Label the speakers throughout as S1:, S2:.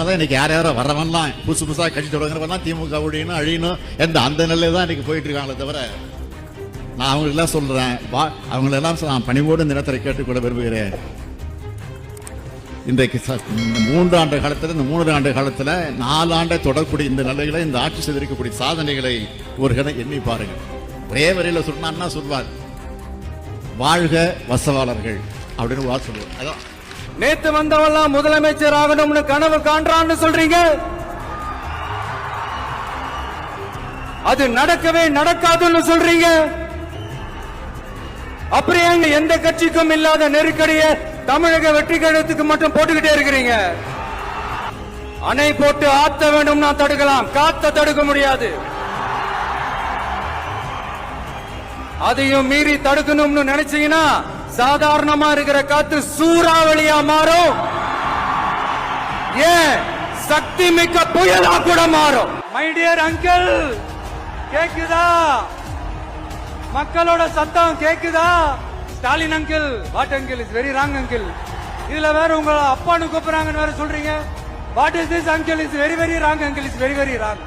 S1: அதனாலதான் இன்னைக்கு யார் யாரோ வரவன்லாம் புதுசா கட்சி தொடங்குறவெல்லாம் திமுக ஒழியணும் அழியணும் எந்த அந்த நிலையில தான் இன்னைக்கு போயிட்டு இருக்காங்களே தவிர, நான் அவங்களெல்லாம் சொல்றேன், அவங்களெல்லாம் நான் பணிவோடு இந்த நேரத்தை கேட்டுக்கொள்ள விரும்புகிறேன். இன்றைக்கு இந்த 3 ஆண்டு காலத்தில், இந்த 3 ஆண்டு காலத்தில் 4 ஆண்டை தொடரக்கூடிய இந்த நிலைகளை, இந்த ஆட்சி செய்திருக்கக்கூடிய சாதனைகளை ஒரு கணம் எண்ணி பாருங்கள். ஒரே வரையில சொன்னா சொல்வார், வாழ்க வசவாளர்கள் அப்படின்னு வார்த்தை சொல்லுவார். அதான்
S2: நேத்து வந்தவெல்லாம் முதலமைச்சர் ஆகணும்னு கனவு காண்றான்னு சொல்றீங்க. அது நடக்கவே நடக்காதுன்னு சொல்றீங்க. அப்படியே எந்த கட்சிக்கும் இல்லாத நெருக்கடியை தமிழக வெற்றி கழகத்துக்கு மட்டும் போட்டுக்கிட்டே இருக்கிறீங்க. அணை போட்டு ஆத்த வேண்டும்னா தடுக்கலாம், காத்த தடுக்க முடியாது. அதையும் மீறி தடுக்கணும்னு நினைச்சீங்கன்னா சாதாரணமா இருக்கிற காத்து சூறாவளியா மாறும். ஏன் சக்தி மிக்க புயலா கூட மாறும். மை டியர் அங்கிள், கேக்குதா? மக்களோட சத்தம் கேக்குதா? Stalin uncle, what uncle is very wrong uncle. இதுல வேற உங்களை அப்பான்னு கூப்பிடுறாங்கன்னு வேற சொல்றீங்க. What is this uncle is very very wrong uncle is very very wrong.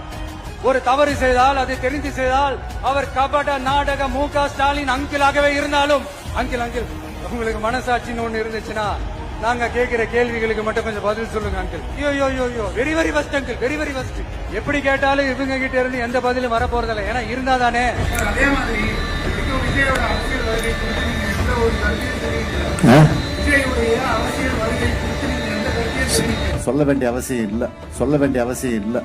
S2: ஒரு தவறு செய்தால், அதை தெரிந்து செய்தால், அவர் கபட நாடக மு.க. ஸ்டாலின் அங்கிளாகவே இருந்தாலும், அங்கிள் அங்கிள் உங்களுக்கு மனசாட்சின்னு ஒண்ணு இருந்துச்சுன்னா நாங்க கேட்கிற கேள்விகளுக்கு மட்டும் கொஞ்சம் பதில் சொல்லுங்க அங்கிள். ஐயோ very very first uncle, very very first. எப்படி கேட்டாலும் இவங்க கிட்ட இருந்து எந்த பதிலும் வர போறதில்லை. ஏன்னா இருந்தா தானே.
S3: அதே மாதிரி விஜயோட அரசியல் வருகை குறித்து நீங்க எந்த ஒரு கருத்தையும் தெரிவிக்கல. விஜயுடைய அரசியல் வருகை குறித்து நீங்க எந்த கருத்தையும் தெரிவிக்கல.
S1: சொல்ல வேண்டிய அவசியம் இல்ல, சொல்ல வேண்டிய அவசியம் இல்ல.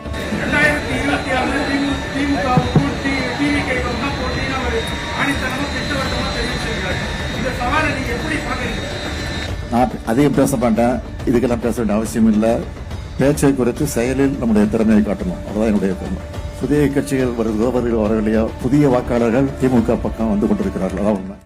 S3: 2026 திமுகவுக்கும் டிவிகேக்கும் தான் போட்டின்னு அவர் ஆணித்தனமா திட்டவட்டமா தெரிவிச்சிருக்காரு. இந்த சவாலை நீங்க எப்படி பாக்குறீங்க?
S1: நான் அதையும் பேச மாட்டேன், இதுக்கெல்லாம் பேச வேண்டிய அவசியம் இல்ல. பேச்சை குறித்து செயலில் நம்முடைய திறமையை காட்டணும், அதுதான் என்னுடைய திறமை. புதிய கட்சிகள் வரவில்லையோ, புதிய வாக்காளர்கள் திமுக பக்கம் வந்து கொண்டிருக்கிறார்கள், அதான் உண்மை.